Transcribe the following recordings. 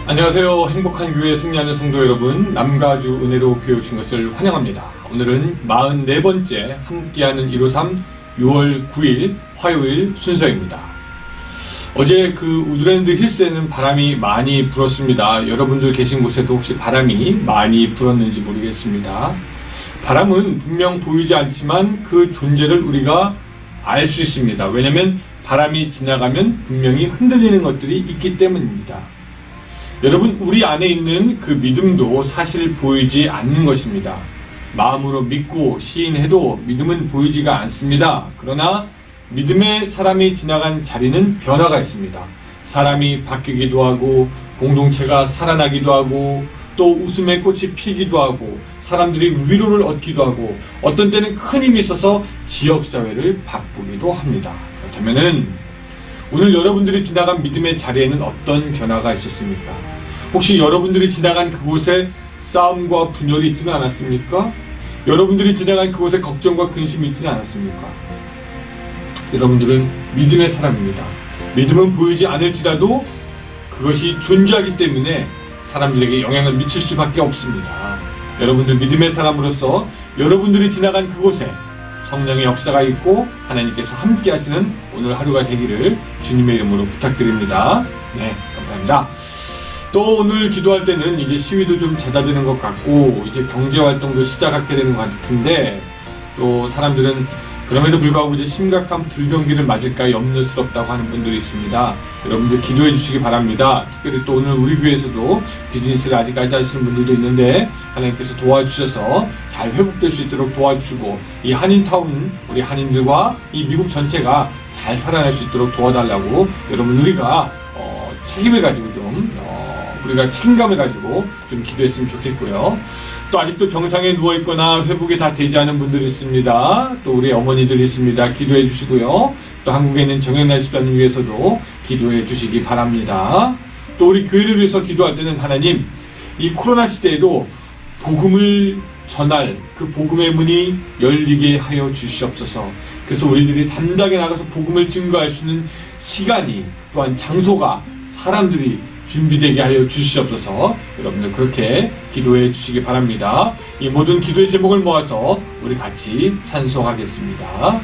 안녕하세요. 행복한 교회 승리하는 성도 여러분, 남가주 은혜로 교회 오신 것을 환영합니다. 오늘은 44번째 함께하는 153 6월 9일 화요일 순서입니다. 어제 그 우드랜드 힐스에는 바람이 많이 불었습니다. 여러분들 계신 곳에도 혹시 바람이 많이 불었는지 모르겠습니다. 바람은 분명 보이지 않지만 그 존재를 우리가 알 수 있습니다. 왜냐하면 바람이 지나가면 분명히 흔들리는 것들이 있기 때문입니다. 여러분, 우리 안에 있는 그 믿음도 사실 보이지 않는 것입니다. 마음으로 믿고 시인해도 믿음은 보이지가 않습니다. 그러나 믿음의 사람이 지나간 자리는 변화가 있습니다. 사람이 바뀌기도 하고 공동체가 살아나기도 하고 또 웃음의 꽃이 피기도 하고 사람들이 위로를 얻기도 하고 어떤 때는 큰 힘이 있어서 지역사회를 바꾸기도 합니다. 그렇다면은 오늘 여러분들이 지나간 믿음의 자리에는 어떤 변화가 있었습니까? 혹시 여러분들이 지나간 그곳에 싸움과 분열이 있지는 않았습니까? 여러분들이 지나간 그곳에 걱정과 근심이 있지는 않았습니까? 여러분들은 믿음의 사람입니다. 믿음은 보이지 않을지라도 그것이 존재하기 때문에 사람들에게 영향을 미칠 수밖에 없습니다. 여러분들 믿음의 사람으로서 여러분들이 지나간 그곳에 성령의 역사가 있고 하나님께서 함께 하시는 오늘 하루가 되기를 주님의 이름으로 부탁드립니다. 네, 감사합니다. 또 오늘 기도할 때는 이제 시위도 좀 잦아드는 것 같고 이제 경제활동도 시작하게 되는 것 같은데 또 사람들은 그럼에도 불구하고 이제 심각한 불경기를 맞을까 염려스럽다고 하는 분들이 있습니다. 여러분들 기도해 주시기 바랍니다. 특별히 또 오늘 우리 교회에서도 비즈니스를 아직까지 하시는 분들도 있는데 하나님께서 도와주셔서 잘 회복될 수 있도록 도와주시고 이 한인타운 우리 한인들과 이 미국 전체가 잘 살아날 수 있도록 도와달라고 여러분 우리가 책임을 가지고 우리가 책임감을 가지고 좀 기도했으면 좋겠고요. 또 아직도 병상에 누워있거나 회복이 다 되지 않은 분들이 있습니다. 또 우리 어머니들이 있습니다. 기도해 주시고요. 또 한국에 있는 정영란 집사님 위해서도 기도해 주시기 바랍니다. 또 우리 교회를 위해서 기도할 때는 하나님, 이 코로나 시대에도 복음을 전할 그 복음의 문이 열리게 하여 주시옵소서. 그래서 우리들이 담대하게 나가서 복음을 증거할 수 있는 시간이 또한 장소가 사람들이 준비되게 하여 주시옵소서. 여러분들 그렇게 기도해 주시기 바랍니다. 이 모든 기도의 제목을 모아서 우리 같이 찬송하겠습니다.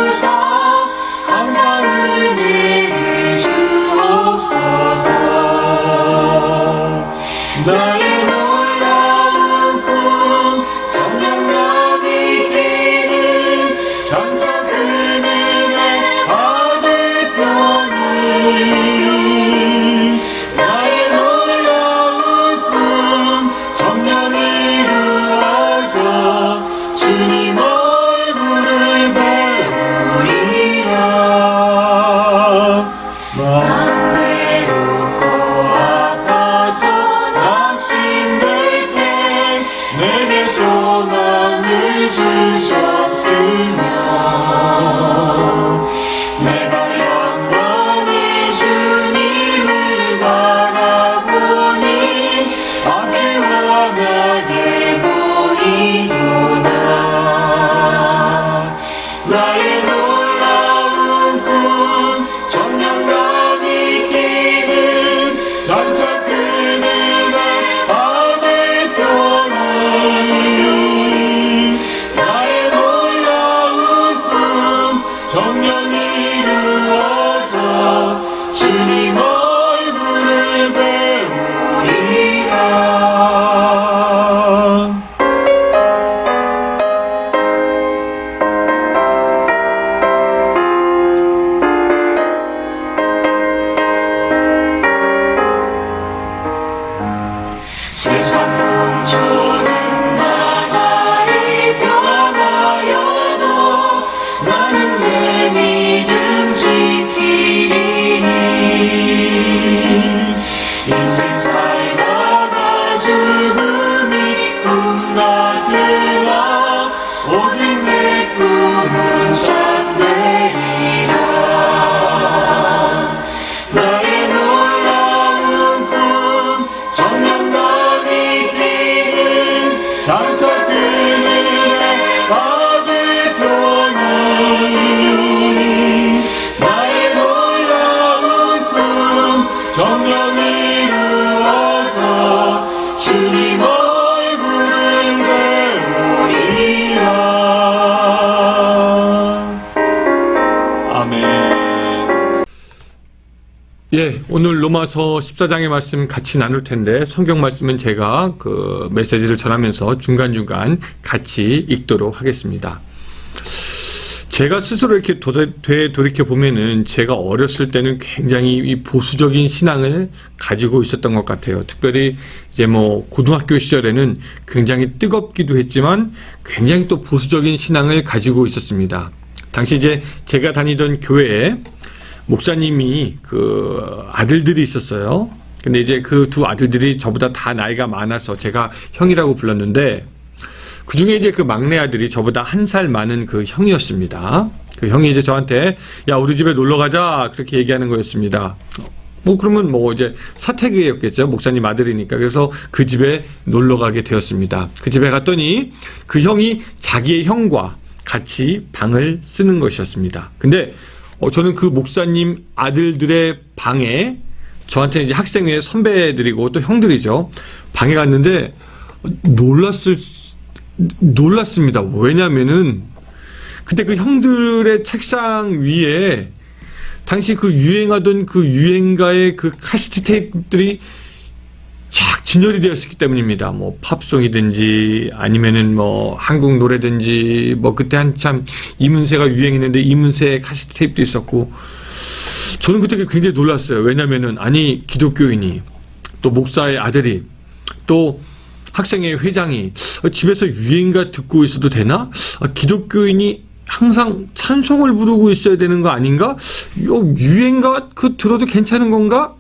주옵소서. 예, 오늘 로마서 14장의 말씀 같이 나눌 텐데 성경 말씀은 제가 그 메시지를 전하면서 중간중간 같이 읽도록 하겠습니다. 제가 스스로 이렇게 돌이켜 보면은 제가 어렸을 때는 굉장히 이 보수적인 신앙을 가지고 있었던 것 같아요. 특별히 이제 뭐 고등학교 시절에는 굉장히 뜨겁기도 했지만 굉장히 또 보수적인 신앙을 가지고 있었습니다. 당시 이제 제가 다니던 교회에 목사님이 그 아들들이 있었어요. 근데 이제 그 두 아들들이 저보다 다 나이가 많아서 제가 형이라고 불렀는데 그 중에 이제 그 막내 아들이 저보다 1살 많은 그 형이었습니다. 그 형이 이제 저한테 야, 우리 집에 놀러 가자 그렇게 얘기하는 거였습니다. 뭐 그러면 뭐 이제 사택이었겠죠. 목사님 아들이니까. 그래서 그 집에 놀러 가게 되었습니다. 그 집에 갔더니 그 형이 자기의 형과 같이 방을 쓰는 것이었습니다. 근데 저는 그 목사님 아들들의 방에 저한테 이제 학생회 선배들이고 또 형들이죠. 방에 갔는데 놀랐습니다. 왜냐면은 그때 그 형들의 책상 위에 당시 그 유행하던 그 유행가의 그 카세트 테이프들이 쫙 진열이 되어 있었기 때문입니다. 뭐 팝송이든지 아니면은 뭐 한국 노래든지 뭐 그때 한참 이문세가 유행했는데 이문세 카세트 테이프도 있었고 저는 그때 굉장히 놀랐어요. 왜냐면은 아니 기독교인이 또 목사의 아들이 또 학생회 회장이 집에서 유행가 듣고 있어도 되나? 기독교인이 항상 찬송을 부르고 있어야 되는 거 아닌가? 유행가 그 들어도 괜찮은 건가?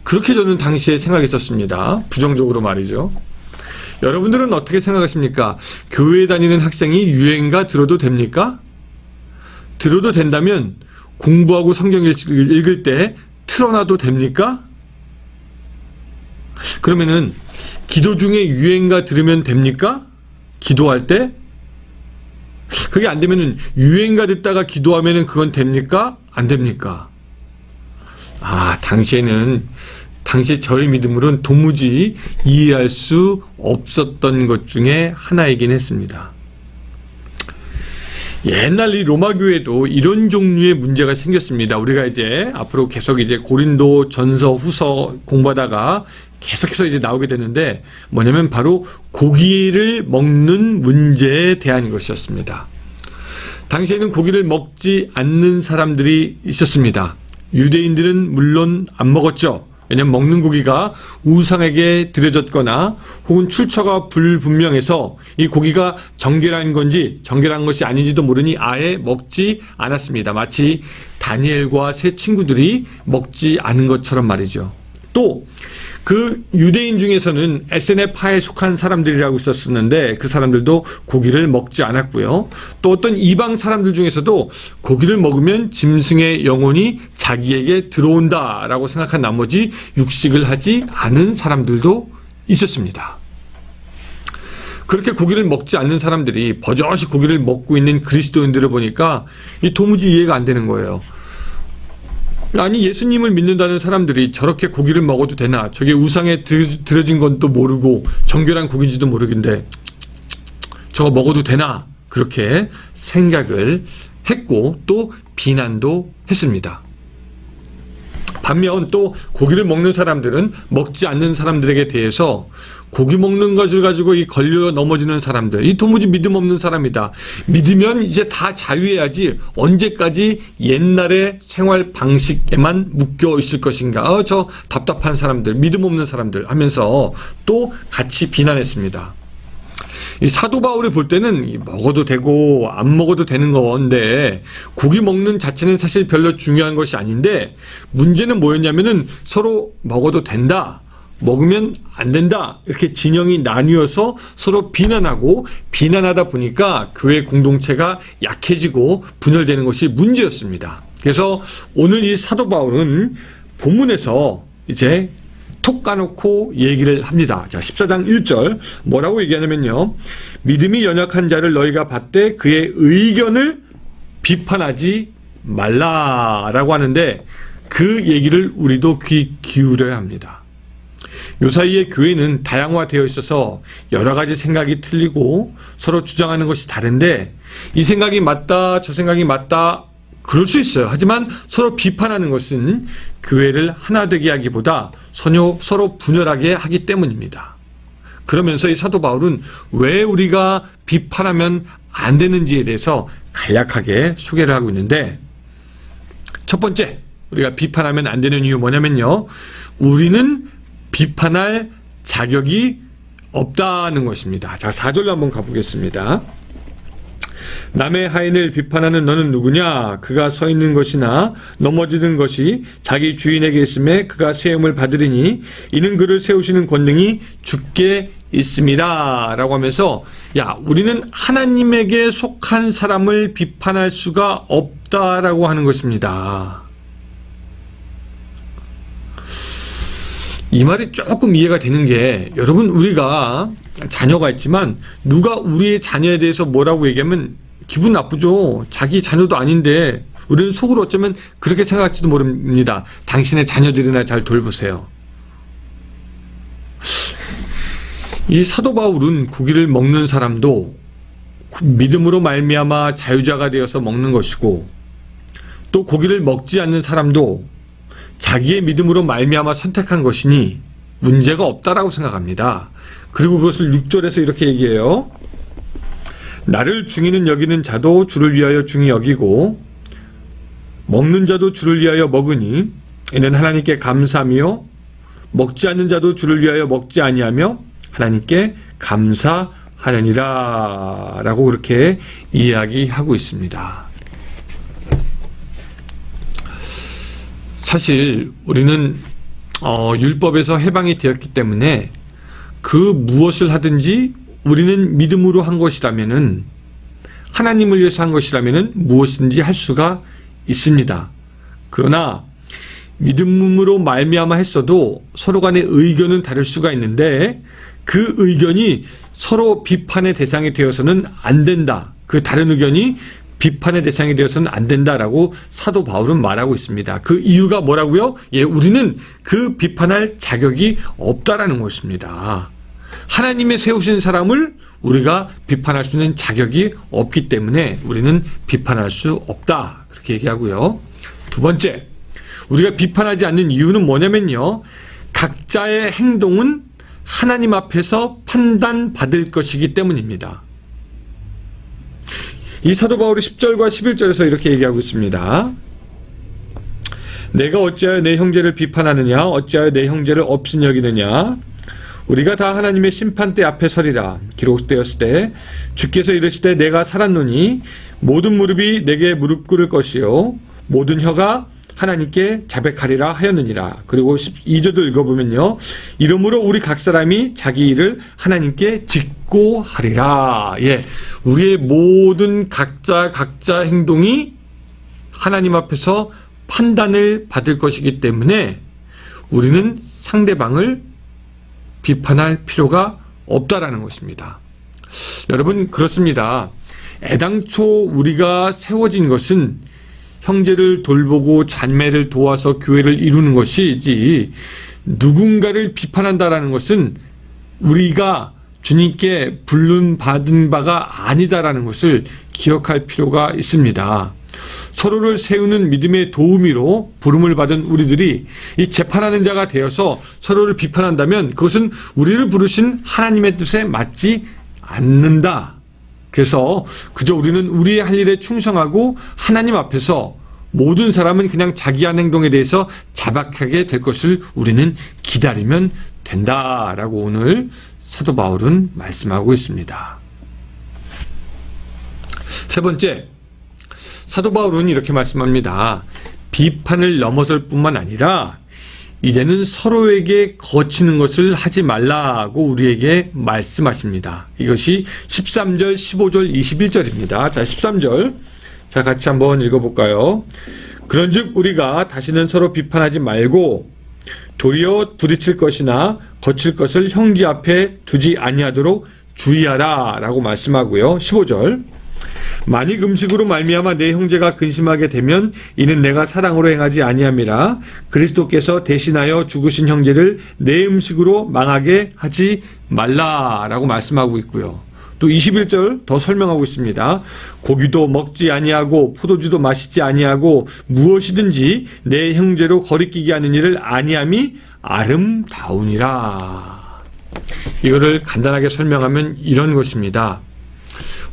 그렇게 저는 당시에 생각했었습니다. 부정적으로 말이죠. 여러분들은 어떻게 생각하십니까? 교회에 다니는 학생이 유행가 들어도 됩니까? 들어도 된다면 공부하고 성경 읽을 때 틀어놔도 됩니까? 그러면은 기도 중에 유행가 들으면 됩니까? 기도할 때? 그게 안 되면은 유행가 듣다가 기도하면은 그건 됩니까? 안 됩니까? 당시에 저의 믿음으로는 도무지 이해할 수 없었던 것 중에 하나이긴 했습니다. 옛날 이 로마 교회도 이런 종류의 문제가 생겼습니다. 우리가 이제 앞으로 계속 이제 고린도 전서 후서 공부하다가 계속해서 이제 나오게 되는데 뭐냐면 바로 고기를 먹는 문제에 대한 것이었습니다. 당시에는 고기를 먹지 않는 사람들이 있었습니다. 유대인들은 물론 안 먹었죠. 왜냐하면 먹는 고기가 우상에게 드려졌거나 혹은 출처가 불분명해서 이 고기가 정결한 건지 정결한 것이 아닌지도 모르니 아예 먹지 않았습니다. 마치 다니엘과 세 친구들이 먹지 않은 것처럼 말이죠. 또 그 유대인 중에서는 에세네파에 속한 사람들이라고 있었는데 그 사람들도 고기를 먹지 않았고요. 또 어떤 이방 사람들 중에서도 고기를 먹으면 짐승의 영혼이 자기에게 들어온다라고 생각한 나머지 육식을 하지 않은 사람들도 있었습니다. 그렇게 고기를 먹지 않는 사람들이 버젓이 고기를 먹고 있는 그리스도인들을 보니까 이 도무지 이해가 안 되는 거예요. 아니 예수님을 믿는다는 사람들이 저렇게 고기를 먹어도 되나? 저게 우상에 들어진 건 또 모르고 정결한 고기인지도 모르겠는데 저거 먹어도 되나? 그렇게 생각을 했고 또 비난도 했습니다. 반면 또 고기를 먹는 사람들은 먹지 않는 사람들에게 대해서 고기 먹는 것을 가지고 이 걸려 넘어지는 사람들, 이 도무지 믿음 없는 사람이다. 믿으면 이제 다 자유해야지 언제까지 옛날의 생활 방식에만 묶여 있을 것인가. 저 답답한 사람들, 믿음 없는 사람들 하면서 또 같이 비난했습니다. 이 사도 바울이 볼 때는 먹어도 되고 안 먹어도 되는 건데 고기 먹는 자체는 사실 별로 중요한 것이 아닌데 문제는 뭐였냐면은 서로 먹어도 된다, 먹으면 안 된다 이렇게 진영이 나뉘어서 서로 비난하고 비난하다 보니까 교회 공동체가 약해지고 분열되는 것이 문제였습니다. 그래서 오늘 이 사도 바울은 본문에서 이제 톡 까놓고 얘기를 합니다. 자, 14장 1절 뭐라고 얘기하냐면요. 믿음이 연약한 자를 너희가 받되 그의 의견을 비판하지 말라라고 하는데 그 얘기를 우리도 귀 기울여야 합니다. 요사이의 교회는 다양화되어 있어서 여러 가지 생각이 틀리고 서로 주장하는 것이 다른데 이 생각이 맞다 저 생각이 맞다 그럴 수 있어요. 하지만 서로 비판하는 것은 교회를 하나 되게 하기보다 서로 분열하게 하기 때문입니다. 그러면서 이 사도 바울은 왜 우리가 비판하면 안 되는지에 대해서 간략하게 소개를 하고 있는데, 첫 번째, 우리가 비판하면 안 되는 이유 뭐냐면요, 우리는 비판할 자격이 없다는 것입니다. 자, 4절로 한번 가보겠습니다. 남의 하인을 비판하는 너는 누구냐? 그가 서 있는 것이나 넘어지는 것이 자기 주인에게 있음에 그가 세움을 받으리니 이는 그를 세우시는 권능이 주께 있습니다. 라고 하면서, 야, 우리는 하나님에게 속한 사람을 비판할 수가 없다라고 하는 것입니다. 이 말이 조금 이해가 되는 게, 여러분, 우리가 자녀가 있지만 누가 우리의 자녀에 대해서 뭐라고 얘기하면 기분 나쁘죠. 자기 자녀도 아닌데 우리는 속으로 어쩌면 그렇게 생각할지도 모릅니다. 당신의 자녀들이나 잘 돌보세요. 이 사도 바울은 고기를 먹는 사람도 믿음으로 말미암아 자유자가 되어서 먹는 것이고, 또 고기를 먹지 않는 사람도 자기의 믿음으로 말미암아 선택한 것이니 문제가 없다라고 생각합니다. 그리고 그것을 6절에서 이렇게 얘기해요. 나를 중이는 여기는 자도 주를 위하여 중히 여기고 먹는 자도 주를 위하여 먹으니 이는 하나님께 감사하며 먹지 않는 자도 주를 위하여 먹지 아니하며 하나님께 감사하느니라 라고 그렇게 이야기하고 있습니다. 사실 우리는 율법에서 해방이 되었기 때문에 그 무엇을 하든지 우리는 믿음으로 한 것이라면은, 하나님을 위해서 한 것이라면은 무엇이든지 할 수가 있습니다. 그러나 믿음으로 말미암아 했어도 서로 간의 의견은 다를 수가 있는데, 그 의견이 서로 비판의 대상이 되어서는 안 된다. 그 다른 의견이 비판의 대상이 되어서는 안 된다라고 사도 바울은 말하고 있습니다. 그 이유가 뭐라고요? 예, 우리는 그 비판할 자격이 없다라는 것입니다. 하나님의 세우신 사람을 우리가 비판할 수 있는 자격이 없기 때문에 우리는 비판할 수 없다, 그렇게 얘기하고요. 두 번째, 우리가 비판하지 않는 이유는 뭐냐면요, 각자의 행동은 하나님 앞에서 판단받을 것이기 때문입니다. 이 사도 바울이 10절과 11절에서 이렇게 얘기하고 있습니다. 내가 어찌하여 내 형제를 비판하느냐? 어찌하여 내 형제를 없인 여기느냐? 우리가 다 하나님의 심판대 앞에 서리라. 기록되었을 때 주께서 이르시되 내가 살았노니 모든 무릎이 내게 무릎 꿇을 것이요 모든 혀가 하나님께 자백하리라 하였느니라. 그리고 12절도 읽어보면요, 이러므로 우리 각 사람이 자기 일을 하나님께 직고하리라. 예, 우리의 모든 각자 행동이 하나님 앞에서 판단을 받을 것이기 때문에 우리는 상대방을 비판할 필요가 없다라는 것입니다. 여러분, 그렇습니다. 애당초 우리가 세워진 것은 형제를 돌보고 자매를 도와서 교회를 이루는 것이지, 누군가를 비판한다라는 것은 우리가 주님께 부름 받은 바가 아니다라는 것을 기억할 필요가 있습니다. 서로를 세우는 믿음의 도우미로 부름을 받은 우리들이 이 재판하는 자가 되어서 서로를 비판한다면 그것은 우리를 부르신 하나님의 뜻에 맞지 않는다. 그래서 그저 우리는 우리의 할 일에 충성하고 하나님 앞에서 모든 사람은 그냥 자기 한 행동에 대해서 자박하게 될 것을 우리는 기다리면 된다라고 오늘 사도 바울은 말씀하고 있습니다. 세 번째, 사도 바울은 이렇게 말씀합니다. 비판을 넘어설 뿐만 아니라 이제는 서로에게 거치는 것을 하지 말라고 우리에게 말씀하십니다. 이것이 13절, 15절, 21절입니다. 자, 13절. 자, 같이 한번 읽어볼까요? 그런즉 우리가 다시는 서로 비판하지 말고 도리어 부딪힐 것이나 거칠 것을 형제 앞에 두지 아니하도록 주의하라 라고 말씀하고요. 15절. 만일 음식으로 말미암아 내 형제가 근심하게 되면 이는 내가 사랑으로 행하지 아니함이라. 그리스도께서 대신하여 죽으신 형제를 내 음식으로 망하게 하지 말라라고 말씀하고 있고요. 또 21절 더 설명하고 있습니다. 고기도 먹지 아니하고 포도주도 마시지 아니하고 무엇이든지 내 형제로 거리끼게 하는 일을 아니함이 아름다우니라. 이거를 간단하게 설명하면 이런 것입니다.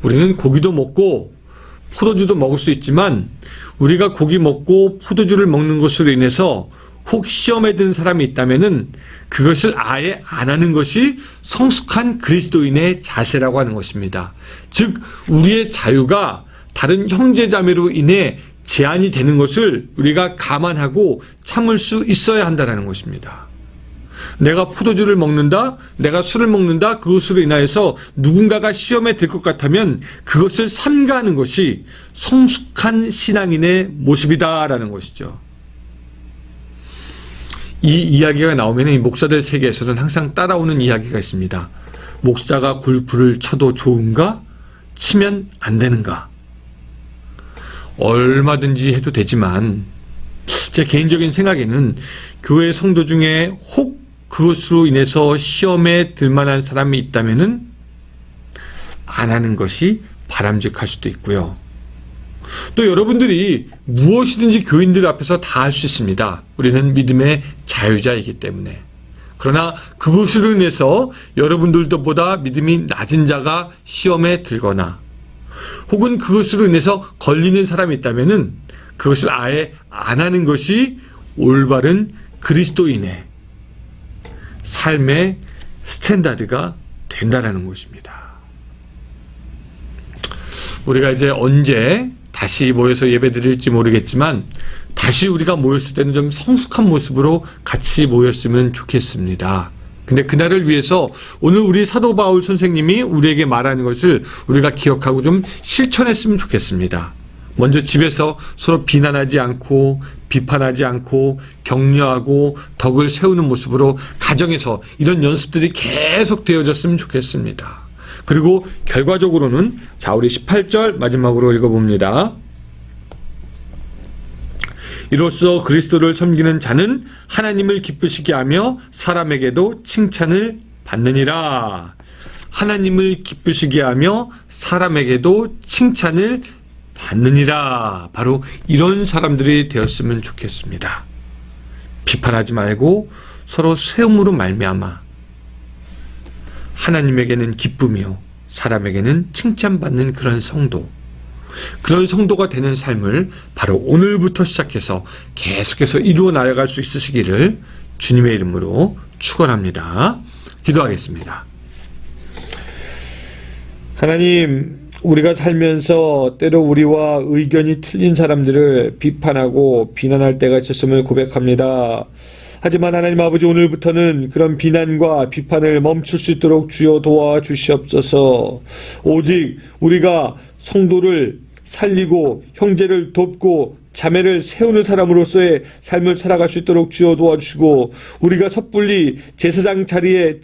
우리는 고기도 먹고 포도주도 먹을 수 있지만 우리가 고기 먹고 포도주를 먹는 것으로 인해서 혹 시험에 든 사람이 있다면은 그것을 아예 안 하는 것이 성숙한 그리스도인의 자세라고 하는 것입니다. 즉 우리의 자유가 다른 형제자매로 인해 제한이 되는 것을 우리가 감안하고 참을 수 있어야 한다는 것입니다. 내가 포도주를 먹는다, 내가 술을 먹는다, 그것으로 인하여서 누군가가 시험에 들 것 같다면 그것을 삼가하는 것이 성숙한 신앙인의 모습이다라는 것이죠. 이 이야기가 나오면 이 목사들 세계에서는 항상 따라오는 이야기가 있습니다. 목사가 골프를 쳐도 좋은가? 치면 안 되는가? 얼마든지 해도 되지만 제 개인적인 생각에는 교회 성도 중에 혹 그것으로 인해서 시험에 들 만한 사람이 있다면은 안 하는 것이 바람직할 수도 있고요. 또 여러분들이 무엇이든지 교인들 앞에서 다 할 수 있습니다. 우리는 믿음의 자유자이기 때문에. 그러나 그것으로 인해서 여러분들도 보다 믿음이 낮은 자가 시험에 들거나 혹은 그것으로 인해서 걸리는 사람이 있다면은 그것을 아예 안 하는 것이 올바른 그리스도인의 삶의 스탠다드가 된다라는 것입니다. 우리가 이제 언제 다시 모여서 예배드릴지 모르겠지만 다시 우리가 모였을 때는 좀 성숙한 모습으로 같이 모였으면 좋겠습니다. 근데 그날을 위해서 오늘 우리 사도 바울 선생님이 우리에게 말하는 것을 우리가 기억하고 좀 실천했으면 좋겠습니다. 먼저 집에서 서로 비난하지 않고 비판하지 않고 격려하고 덕을 세우는 모습으로 가정에서 이런 연습들이 계속 되어졌으면 좋겠습니다. 그리고 결과적으로는 자 우리 18절 마지막으로 읽어봅니다. 이로써 그리스도를 섬기는 자는 하나님을 기쁘시게 하며 사람에게도 칭찬을 받느니라. 하나님을 기쁘시게 하며 사람에게도 칭찬을 받느니라. 바로 이런 사람들이 되었으면 좋겠습니다. 비판하지 말고 서로 세움으로 말미암아 하나님에게는 기쁨이요 사람에게는 칭찬받는 그런 성도가 되는 삶을 바로 오늘부터 시작해서 계속해서 이루어 나아갈 수 있으시기를 주님의 이름으로 축원합니다. 기도하겠습니다. 하나님, 우리가 살면서 때로 우리와 의견이 틀린 사람들을 비판하고 비난할 때가 있었음을 고백합니다. 하지만 하나님 아버지, 오늘부터는 그런 비난과 비판을 멈출 수 있도록 주여 도와주시옵소서. 오직 우리가 성도를 살리고 형제를 돕고 자매를 세우는 사람으로서의 삶을 살아갈 수 있도록 주여 도와주시고, 우리가 섣불리 제사장 자리에,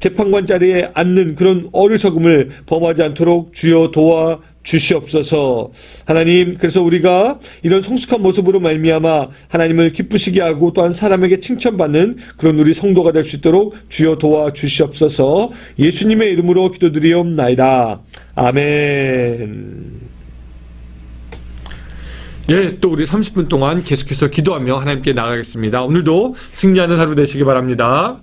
재판관 자리에 앉는 그런 어리석음을 범하지 않도록 주여 도와주시옵소서. 하나님, 그래서 우리가 이런 성숙한 모습으로 말미암아 하나님을 기쁘시게 하고 또한 사람에게 칭찬받는 그런 우리 성도가 될 수 있도록 주여 도와주시옵소서. 예수님의 이름으로 기도드리옵나이다. 아멘. 예, 또 우리 30분 동안 계속해서 기도하며 하나님께 나가겠습니다. 오늘도 승리하는 하루 되시기 바랍니다.